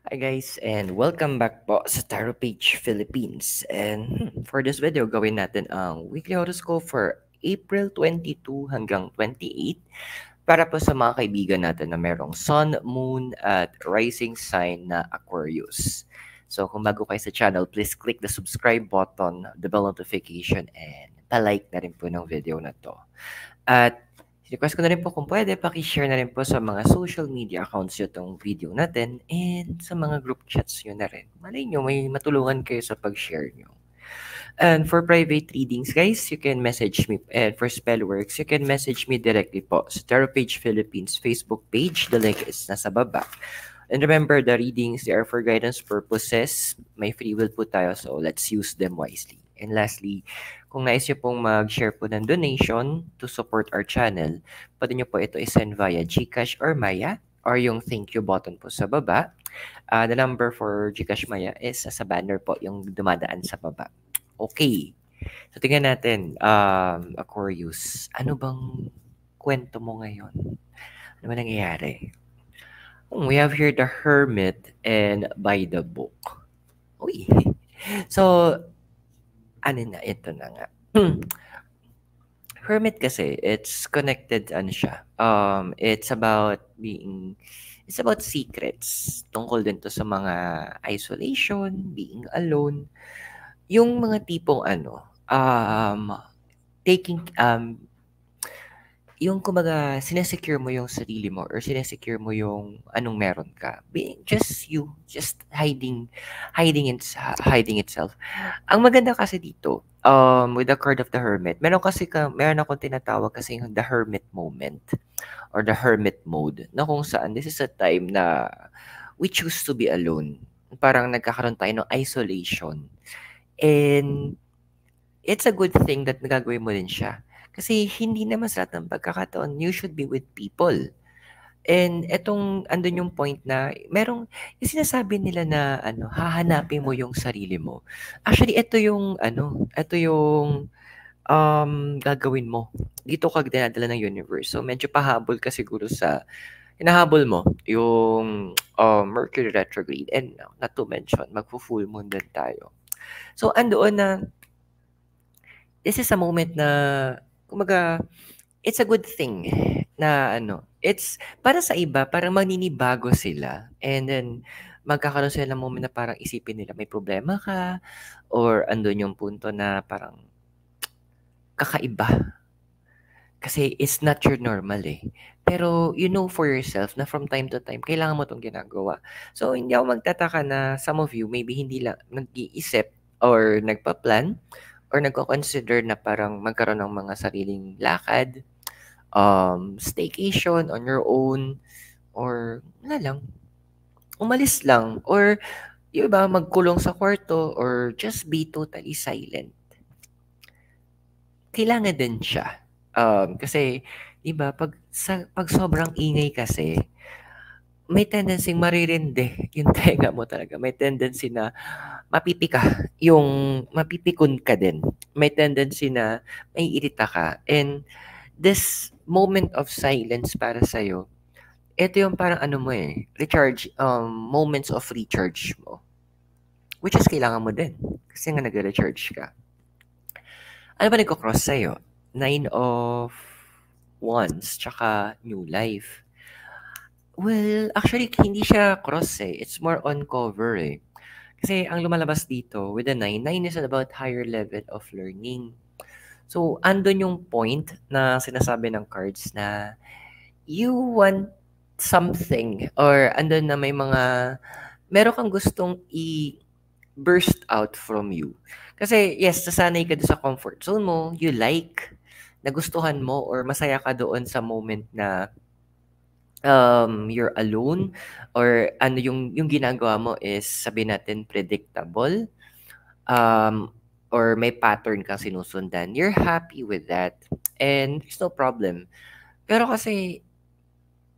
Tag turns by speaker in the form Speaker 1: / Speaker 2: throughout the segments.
Speaker 1: Hi guys, and welcome back po sa Tarot Page Philippines. And for this video, gawin natin ang weekly horoscope for April 22 hanggang 28 para po sa mga kaibigan natin na merong Sun, Moon, at Rising sign na Aquarius. So kung bago kayo sa channel, please click the subscribe button, the bell notification, and pa-like na rin po ng video na to. At request ko na rin po kung pwede, paki-share na rin po sa mga social media accounts nyo itong video natin and sa mga group chats nyo na rin. Malay nyo, may matulungan kayo sa pag-share nyo. And for private readings, guys, you can message me. And for Spellworks, you can message me directly po sa Tarot Page Philippines Facebook page. The link is nasa baba. And remember, the readings, they are for guidance purposes. May free will po tayo, so let's use them wisely. And lastly, kung nais nyo pong mag-share po ng donation to support our channel, pwede nyo po ito isend via GCash or Maya or yung thank you button po sa baba. The number for GCash Maya is sa banner po, yung dumadaan sa baba. Okay. So, tingnan natin, Aquarius, ano bang kwento mo ngayon? Ano ba nangyayari? We have here the Hermit and by the book. Uy. So, ano na, ito na nga. Hermit kasi, it's connected, ano siya, it's about secrets. Tungkol din to sa mga isolation, being alone. Yung mga tipong taking, yung kumbaga, sinesecure mo yung sarili mo or sinesecure mo yung anong meron ka. Being just you, just hiding itself. Ang maganda kasi dito, with the card of the Hermit, meron akong tinatawag kasi yung the Hermit moment or the Hermit mode na kung saan this is a time na we choose to be alone. Parang nagkakaroon tayo ng isolation. And it's a good thing that nagagawin mo din siya. Kasi hindi naman sa lahat ng pagkakataon, you should be with people. And andun yung point na yung sinasabi nila na hahanapin mo yung sarili mo. Actually, ito yung gagawin mo. Dito ka dinadala ng universe. So, medyo pahabol ka siguro hinahabol mo yung Mercury retrograde. And not to mention, magpo-full moon din tayo. So, andoon na, this is a moment na, kumaga, it's a good thing na it's para sa iba, parang maninibago sila. And then, magkakaroon sila ng moment na parang isipin nila may problema ka or andun yung punto na parang kakaiba. Kasi it's not your normal eh. Pero you know for yourself na from time to time, kailangan mo itong ginagawa. So, hindi ako magtataka na some of you maybe hindi lang nag-iisip or nagpa-plan or nagko-consider na parang magkaroon ng mga sariling lakad, staycation on your own, or wala lang, umalis lang, or yung iba magkulong sa kwarto or just be totally silent. Kailangan din siya. Kasi, di ba, pag sobrang ingay kasi, may tendency maririndi yung tenga mo talaga. May tendency na mapipikon ka din. May tendency na may irita ka. And this moment of silence para sa'yo, ito yung parang moments of recharge mo. Which is kailangan mo din. Kasi nga nag-recharge ka. Ano ba nagko-cross sa'yo? 9 of Wands, tsaka New Life. Well, actually, hindi siya cross eh. It's more on cover eh. Kasi ang lumalabas dito with the 9 is about higher level of learning. So, andun yung point na sinasabi ng cards na you want something or andun na meron kang gustong i-burst out from you. Kasi, yes, sasanay ka doon sa comfort zone mo, you like, nagustuhan mo or masaya ka doon sa moment na you're alone or yung ginagawa mo is sabihin natin predictable or may pattern kang sinusundan, you're happy with that and there's no problem. Pero kasi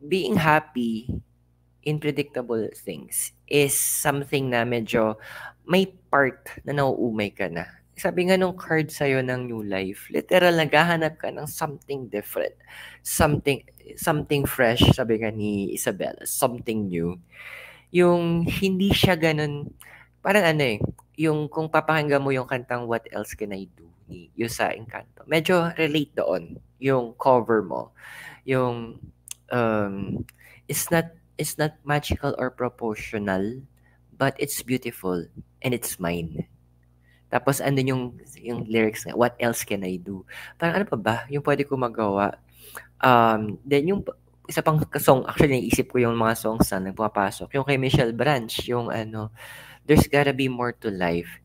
Speaker 1: being happy in predictable things is something na medyo may part na nauumay ka na. Sabi nga nung card sa'yo ng New Life, literal naghahanap ka ng something different. Something fresh, sabi nga ni Isabella, something new. Yung hindi siya gano'n parang ano, eh, yung kung papakinggan mo yung kantang What Else Can I Do ni Yusa Encanto, medyo relate doon yung cover mo. Yung, um, it's not it's not magical or proportional, but it's beautiful and it's mine. Tapos andun yung lyrics na, "What else can I do?" Parang ano pa ba yung puwede kong magawa? Then yung isa pang song actually naiisip ko yung mga songs na pumapasok, yung kay Michelle Branch, yung ano, "There's Gotta Be More to Life."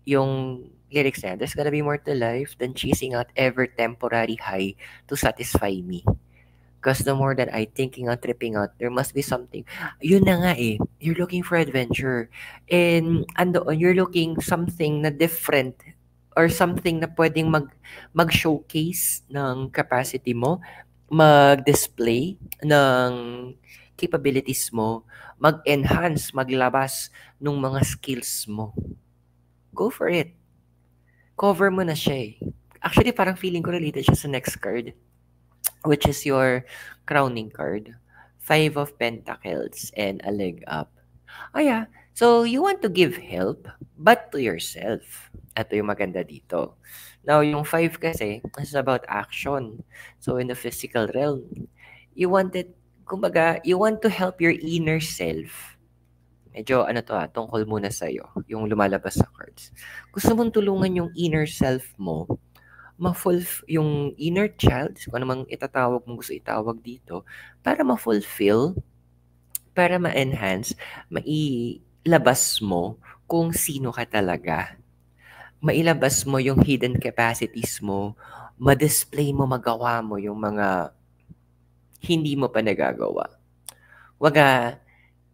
Speaker 1: Yung lyrics na yan, "There's gotta be more to life than chasing out every temporary high to satisfy me. Because the more that I thinking on tripping out, there must be something." Yun na nga eh. You're looking for adventure. And andoon, you're looking something na different or something na pwedeng mag-showcase ng capacity mo, mag-display ng capabilities mo, mag-enhance, maglabas ng mga skills mo. Go for it. Cover mo na siya eh. Actually, parang feeling ko related siya sa next card, which is your crowning card. Five of Pentacles and a leg up. Oh yeah, so you want to give help, but to yourself. Ito yung maganda dito. Now, yung five kasi is about action. So, in the physical realm, you wanted, kumbaga, you want to help your inner self. Medyo ano to tungkol muna sa'yo, yung lumalabas sa cards. Gusto mong tulungan yung inner self mo, yung inner child, kung ano mang itatawag mong gusto itawag dito, para ma-fulfill, para ma-enhance, mailabas mo kung sino ka talaga. Mailabas mo yung hidden capacities mo, ma-display mo, magawa mo yung mga hindi mo pa nagagawa. Waga,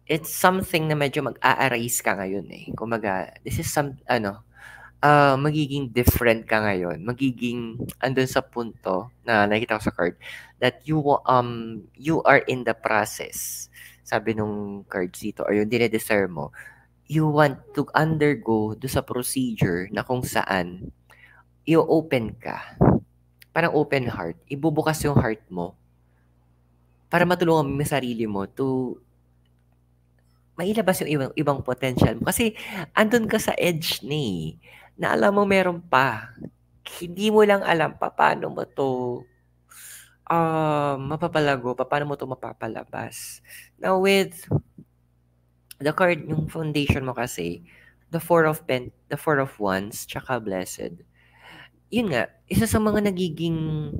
Speaker 1: it's something na medyo mag-a-arise ka ngayon eh. Kumbaga, this is magiging different ka ngayon. Magiging andun sa punto na nakikita ko sa card that you are in the process. Sabi nung cards dito or yung dinedesire mo, you want to undergo do sa procedure na kung saan i-open ka. Parang open heart. Ibubukas yung heart mo para matulungan mo yung sarili mo to mailabas yung ibang potential mo. Kasi andun ka sa edge ni na alam mo meron pa. Hindi mo lang alam paano mo 'to, mapapalago, paano mo 'to mapapalabas. Now with the card, yung foundation mo kasi, the Four of Wands, tsaka Blessed. Yun nga, isa sa mga nagiging,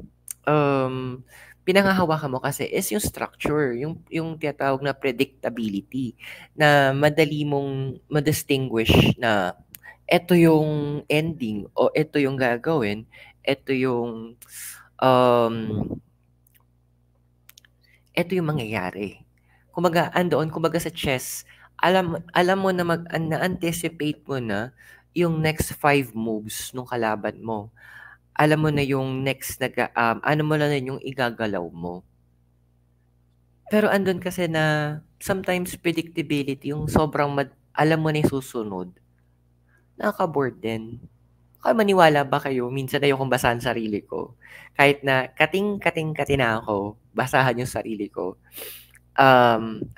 Speaker 1: um, pinanghahawakan mo kasi is yung structure, yung tinatawag na predictability, na madali mong ma-distinguish na eto yung ending o eto yung gagawin, eto yung, um, eto yung mangyayari. Kumbaga sa chess, alam mo na na-anticipate mo na yung next five moves nung kalaban mo. Alam mo na yung next ano mo na rin yung igagalaw mo. Pero andun kasi na sometimes predictability, yung sobrang alam mo na yung susunod, nakaka-bored din. Baka maniwala ba kayo, minsan ayokong basahan sarili ko. Kahit na kating-kating-kati na ako, basahan yung sarili ko.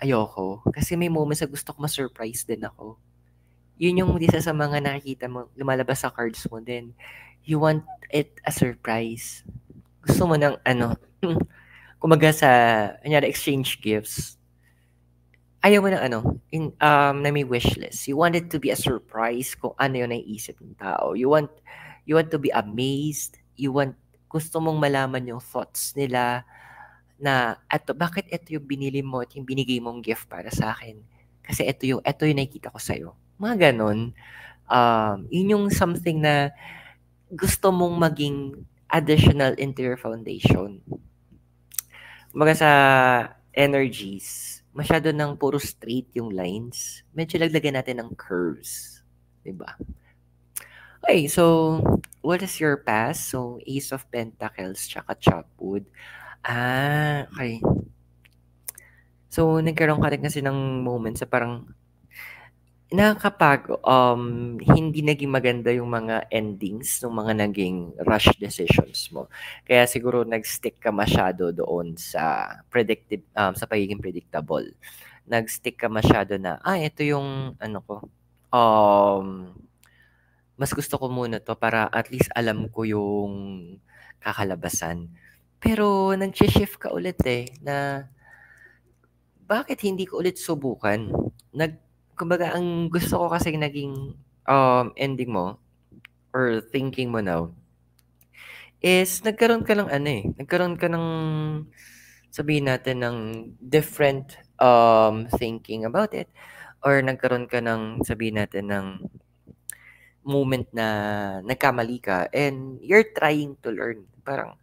Speaker 1: Ayoko. Kasi may moments na gusto ko ma-surprise din ako. Yun yung isa sa mga nakikita mo, lumalabas sa cards mo din. You want it a surprise. Gusto mo ng kumaga sa, kanyari, exchange gifts. Ayaw mo ng na may wish list. You want it to be a surprise kung ano yung naiisip ng tao. You want to be amazed. Gusto mong malaman yung thoughts nila na bakit ito yung binili mo at yung binigay mong gift para sa akin. Kasi ito yung nakikita ko sa'yo. Mga ganon. Yun yung something na gusto mong maging additional into your foundation. Kumbaga sa energies, masyado ng puro straight yung lines. Medyo laglagan natin ng curves. Diba? Okay, so, what is your past? So, Ace of Pentacles, tsaka Chopwood. Okay. So, nagkaroon ka rin kasi ng moments sa parang hindi naging maganda yung mga endings ng mga naging rush decisions mo. Kaya siguro nag-stick ka masyado doon sa sa pagiging predictable. nag-stick ka masyado na, ito yung ano ko, um, mas gusto ko muna 'to para at least alam ko yung kakalabasan. Pero nag-shi-shift ka ulit, na bakit hindi ko ulit subukan? Kumbaga ang gusto ko kasing naging, ending mo or thinking mo now is nagkaroon ka ng ano, nagkaroon ka ng sabihin natin ng different, thinking about it or nagkaroon ka ng sabihin natin ng moment na nagkamali ka and you're trying to learn. Parang,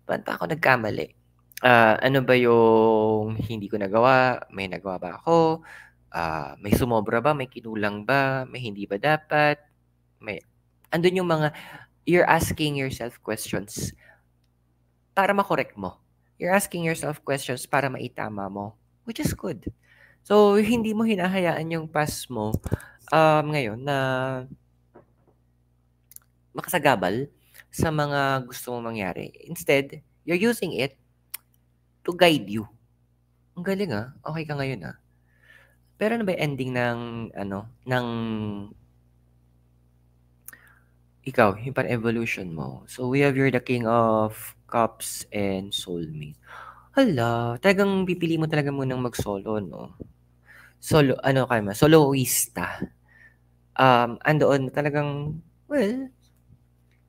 Speaker 1: "Paano ba ako nagkamali? Ano ba yung hindi ko nagawa? May nagawa ba ako? May sumobra ba? May kinulang ba? May hindi ba dapat?" May andun yung mga you're asking yourself questions para ma-correct mo. You're asking yourself questions para maitama mo, which is good. So, hindi mo hinahayaan yung past mo, ngayon na makasagabal sa mga gusto mong mangyari. Instead, you're using it to guide you. Ang galing, okey ka ngayon, Pero ano ba yung ending ng ano, ng ikaw, yung parang evolution mo? So, we have you're the King of Cups and Soulmate. Hala, talagang pipili mo talaga munang mag-solo 'no? Solo ano ka naman, soloista. Andoon talagang, well,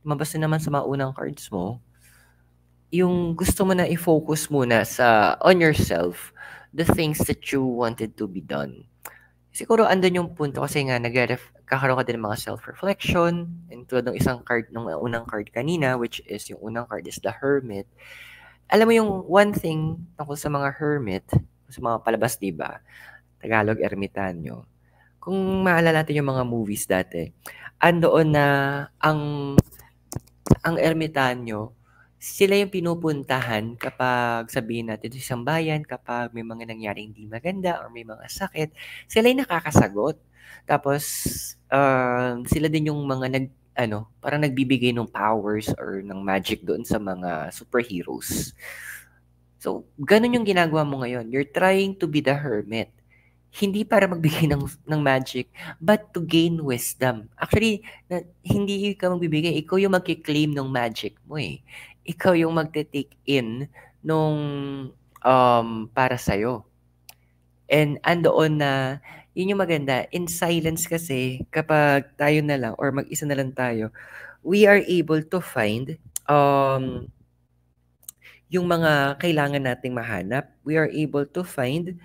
Speaker 1: lumabas na naman sa mga unang cards mo, yung gusto mo na i-focus muna sa on yourself, the things that you wanted to be done. Siguro andun yung punto kasi nga kakaroon ka din ng mga self-reflection and tulad ng isang card nung unang card kanina which is yung unang card is the Hermit. Alam mo yung one thing tungkol sa mga Hermit, sa mga palabas 'di ba, Tagalog ermitanyo. Kung maalala natin yung mga movies dati, andoon na ang ang ermitanyo, sila yung pinupuntahan kapag sabihin natin sa isang bayan, kapag may mga nangyaring hindi maganda or may mga sakit, sila yung nakakasagot. Tapos, sila din yung mga parang nagbibigay ng powers or ng magic doon sa mga superheroes. So, ganun yung ginagawa mo ngayon. You're trying to be the hermit. Hindi para magbigay ng magic, but to gain wisdom. Actually, hindi ka magbibigay, ikaw yung magki-claim ng magic mo, Ikaw yung magte-take in nung, para sa'yo. And andoon na yun yung maganda, in silence kasi kapag tayo na lang or mag-isa na lang tayo, we are able to find, yung mga kailangan nating mahanap. We are able to find,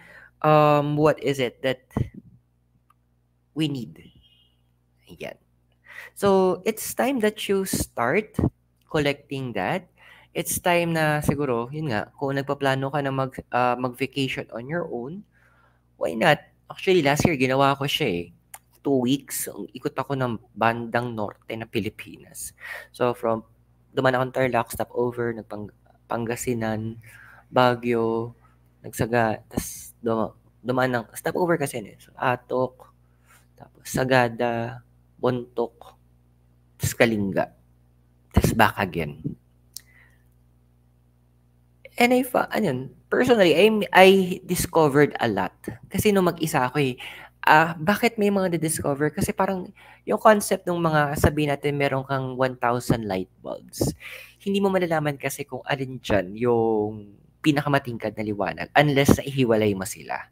Speaker 1: what is it that we need. Ayan. So, it's time that you start collecting that. It's time na siguro, yun nga, kung nagpaplano ka na mag-vacation on your own, why not? Actually, last year, ginawa ko siya 2 weeks, ikot ako ng bandang norte na Pilipinas. So, duman akong Tarlac, stop over, Pangasinan, Baguio, tas dumaan ng, stop over kasi so, Atok, tapos Sagada, Bontok, tas Kalinga, tas back again. And personally, I discovered a lot. Kasi nung mag-isa ako bakit may mga discover Kasi parang yung concept ng mga sabihin natin meron kang 1,000 light bulbs. Hindi mo malalaman kasi kung alin dyan yung pinakamatingkad na liwanag unless na ihiwalay mo sila.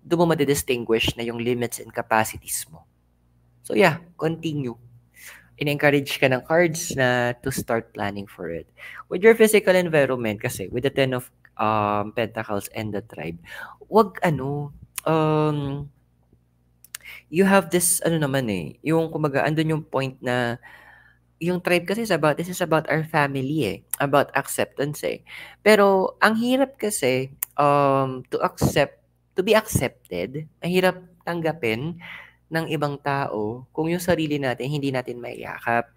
Speaker 1: Doon mo madidistinguish na yung limits and capacities mo. So yeah, continue. In-encourage ka ng cards na to start planning for it. With your physical environment kasi, with the Ten of Pentacles and the Tribe, you have this, yung kumbaga, andun yung point na, yung tribe kasi this is about our family about acceptance Pero, ang hirap kasi, to be accepted, ang hirap tanggapin ng ibang tao kung yung sarili natin hindi natin maiyakap.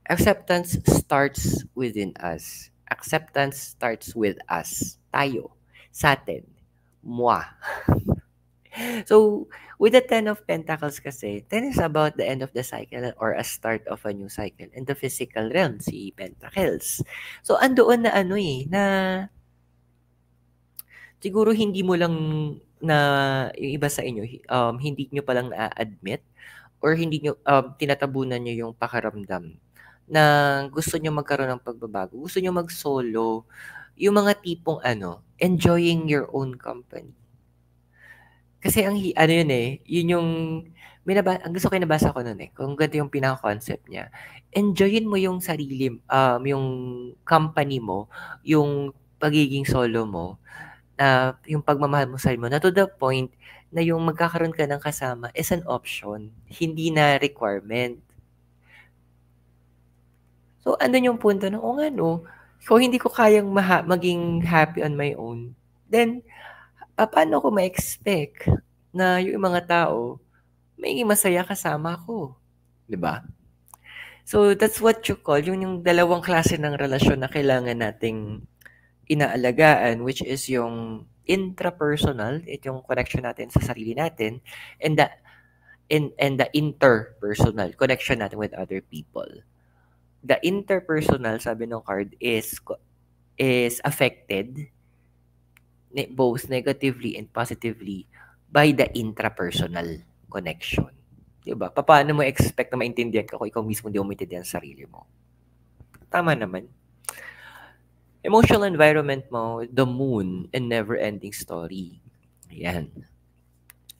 Speaker 1: Acceptance starts within us. Acceptance starts with us. Tayo. Satin. Moi. So, with the Ten of Pentacles kasi, 10 is about the end of the cycle or a start of a new cycle. In the physical realm, si Pentacles. So, andoon na na siguro hindi mo lang na yung iba sa inyo, hindi nyo palang na-admit or hindi nyo, tinatabunan nyo yung pakiramdam na gusto nyo magkaroon ng pagbabago, gusto nyo mag-solo, yung mga tipong enjoying your own company. Kasi ano yun yun yung ang gusto ko nabasa ko nun kung ganito yung pinaka-concept niya. Enjoyin mo yung sarili, yung company mo, yung pagiging solo mo, yung pagmamahal mo sa sarili mo, na to the point na yung magkakaroon ka ng kasama is an option, hindi na requirement. So, andun yung punto na, nga no, kung hindi ko kayang maging happy on my own, then, paano ko ma-expect na yung mga tao magiging masaya kasama ko? 'Di ba? So, that's what you call yung dalawang klase ng relasyon na kailangan nating inaalagaan, which is yung intrapersonal, ito yung connection natin sa sarili natin, and the interpersonal connection natin with other people. The interpersonal, sabi ng card, is affected both negatively and positively by the intrapersonal connection. Diba? Paano mo expect na maintindihan ka kung ikaw mismo hindi mo maintindihan sa sarili mo? Tama naman. Emotional environment mo, the moon, and never-ending story. Ayan.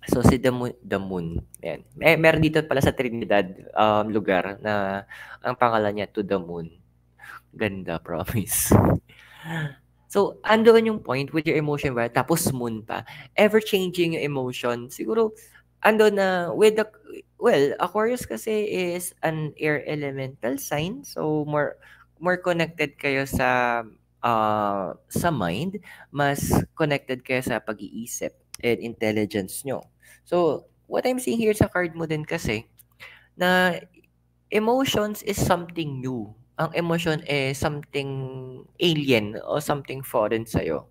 Speaker 1: So, si the moon. Ayan. Meron dito pala sa Trinidad lugar na ang pangalan niya, To the Moon. Ganda, promise. So, andoon yung point with your emotion, right? Tapos moon pa. Ever-changing yung emotion. Siguro, andoon na with the, well, Aquarius kasi is an air elemental sign. So, more connected kayo sa mind. Mas connected kayo sa pag-iisip and intelligence nyo. So, what I'm seeing here sa card mo din kasi, na emotions is something new. Ang emotion is something alien o something foreign sa'yo.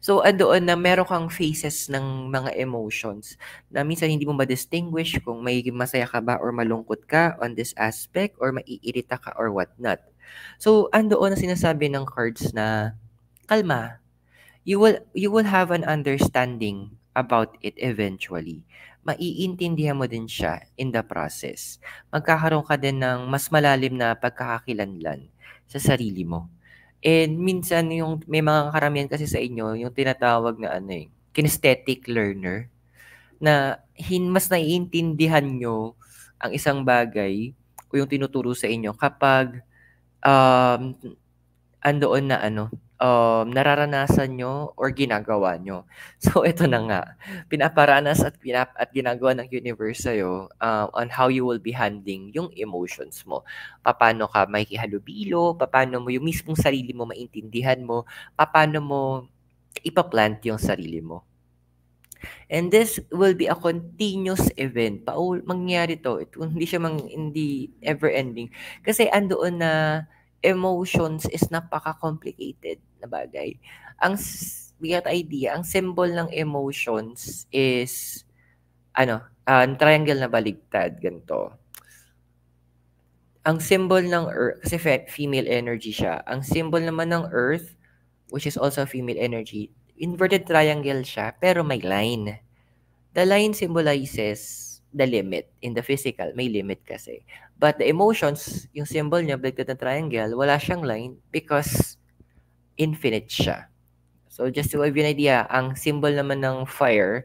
Speaker 1: So, andoon na meron kang phases ng mga emotions na minsan hindi mo ma-distinguish kung may masaya ka ba or malungkot ka on this aspect or maiirita ka or whatnot. So, andoon na sinasabi ng cards na kalma. You will have an understanding about it eventually. Maiintindihan mo din siya in the process. Magkakaroon ka din ng mas malalim na pagkakakilanlan sa sarili mo. And minsan yung may mga karamihan kasi sa inyo, yung tinatawag na kinesthetic learner, na mas naiintindihan nyo ang isang bagay o yung tinuturo sa inyo kapag um, andoon na nararanasan nyo or ginagawa nyo. So, ito na nga. Pinaparanas at ginagawa ng universe sa'yo on how you will be handling yung emotions mo. Paano ka makikihalubilo, paano mo yung mismong sarili mo maintindihan mo, paano mo ipaplant yung sarili mo. And this will be a continuous event. Mangyayari to. Hindi ever ending. Kasi andoon na emotions is napaka-complicated na bagay. Bigat idea, ang symbol ng emotions is triangle na baligtad, ganito. Ang symbol ng Earth, kasi female energy siya. Ang symbol naman ng Earth, which is also female energy, inverted triangle siya, pero may line. The line symbolizes the limit. In the physical, may limit kasi. But the emotions, yung symbol niya, baligtad na triangle, wala siyang line because infinite siya. So just to give you an idea, ang symbol naman ng fire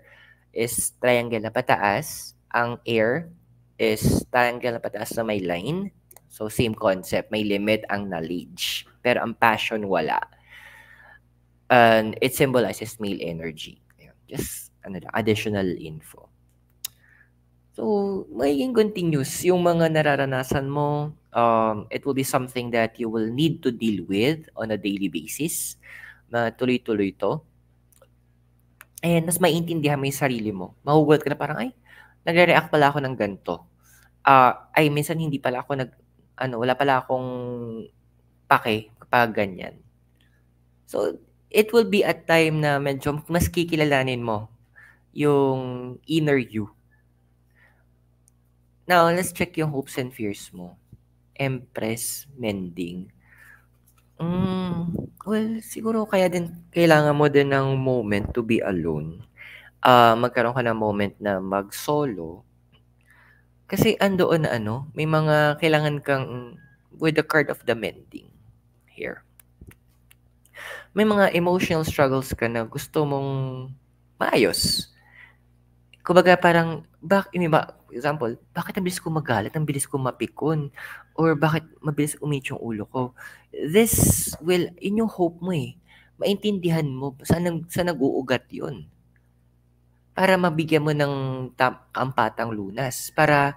Speaker 1: is triangle na pataas. Ang air is triangle na pataas na may line. So same concept, may limit ang knowledge. Pero ang passion wala. And it symbolizes male energy. Just additional info. So, magiging continuous yung mga nararanasan mo. It will be something that you will need to deal with on a daily basis. Na tuloy-tuloy to. And mas maintindihan mo yung sarili mo. Mahugulat ka na parang, nagre-react pala ako ng ganito. Minsan hindi pala ako wala pala akong pake kapag ganyan. So, it will be a time na medyo mas kikilalanin mo yung inner you. Now, let's check yung hopes and fears mo. Empress, mending. Well, siguro kaya din kailangan mo din ng moment to be alone. Magkaroon ka ng moment na mag-solo kasi andoon na ano, may mga kailangan kang with the card of the mending here. May mga emotional struggles ka na gusto mong maayos. Kumbaga parang may example, bakit ang bilis ko magalit, ang bilis ko mapikon, or bakit mabilis uminit yung ulo ko? This will, yun yung hope mo eh. Maintindihan mo saan nag-uugat yun. Para mabigyan mo ng kampatang lunas. Para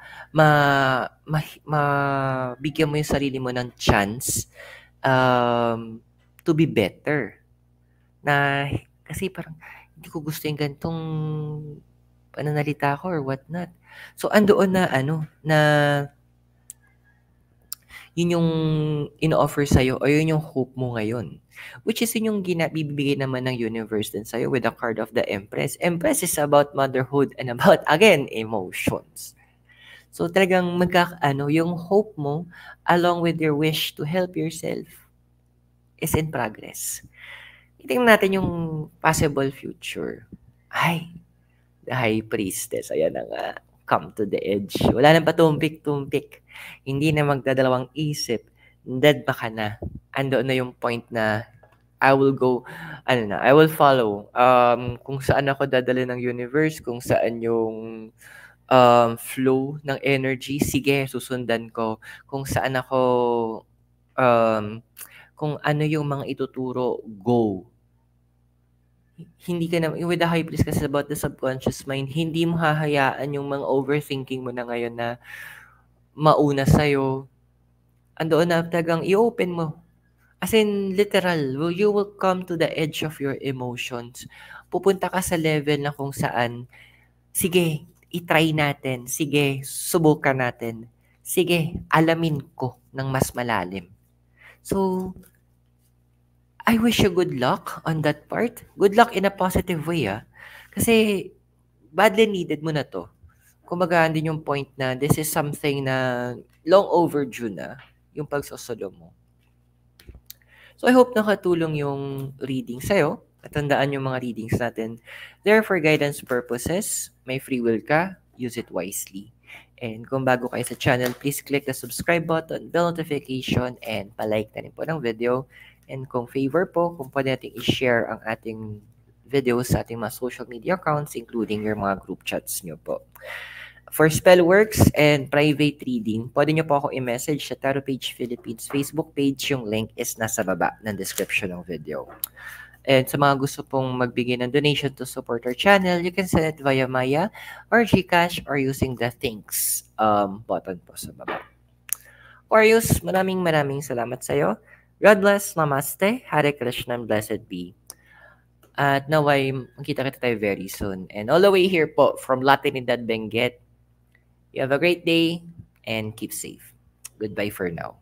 Speaker 1: mabigyan mo yung sarili mo ng chance to be better. Na, kasi parang, hindi ko gusto yung gantong pananalita ko or what not. So, andoon na, na yun yung in-offer sa'yo o yun yung hope mo ngayon. Which is yun yung bibigay naman ng universe din sa'yo with the card of the Empress. Empress is about motherhood and about, again, emotions. So, talagang yung hope mo along with your wish to help yourself is in progress. Tingnan natin yung possible future. Ay, the High Priestess. Ayan na nga. Come to the edge. Wala nang patumpik-tumpik. Hindi na magdadalawang isip. Dead ba ka na? Andoon na yung point na I will go, I will follow. Kung saan ako dadali ng universe, kung saan yung flow ng energy, sige, susundan ko. Kung saan ako, kung ano yung mga ituturo, go. Hindi ka na, with the high priest kasi about the subconscious mind, hindi mo hahayaan yung mga overthinking mo na ngayon na mauna sa'yo. Andoon na talagang i-open mo. As in, literal, you will come to the edge of your emotions. Pupunta ka sa level na kung saan, sige, itry natin. Sige, subukan natin. Sige, alamin ko ng mas malalim. So, I wish you good luck on that part. Good luck in a positive way, Kasi, badly needed mo na to. Kumbaga, din yung point na this is something na long overdue na yung pagsosolo mo. So, I hope nakatulong yung reading sa'yo. At tandaan yung mga readings natin. They're for guidance purposes. May free will ka. Use it wisely. And kung bago kayo sa channel, please click the subscribe button, bell notification, and palike na rin po ng video. And kung favor po, kung pwede natin i-share ang ating videos sa ating mga social media accounts, including your mga group chats nyo po. For Spellworks and private reading, pwede nyo po ako i-message sa Tarot Page Philippines Facebook page. Yung link is nasa baba ng description ng video. And sa mga gusto pong magbigay ng donation to support our channel, you can send it via Maya or GCash or using the thanks button po sa baba. Orius, maraming salamat sa iyo. God bless, Namaste, Hare Krishna, and blessed be. At naway, magkita-kita tayo very soon. And all the way here po from Latinidad, Benguet, you have a great day and keep safe. Goodbye for now.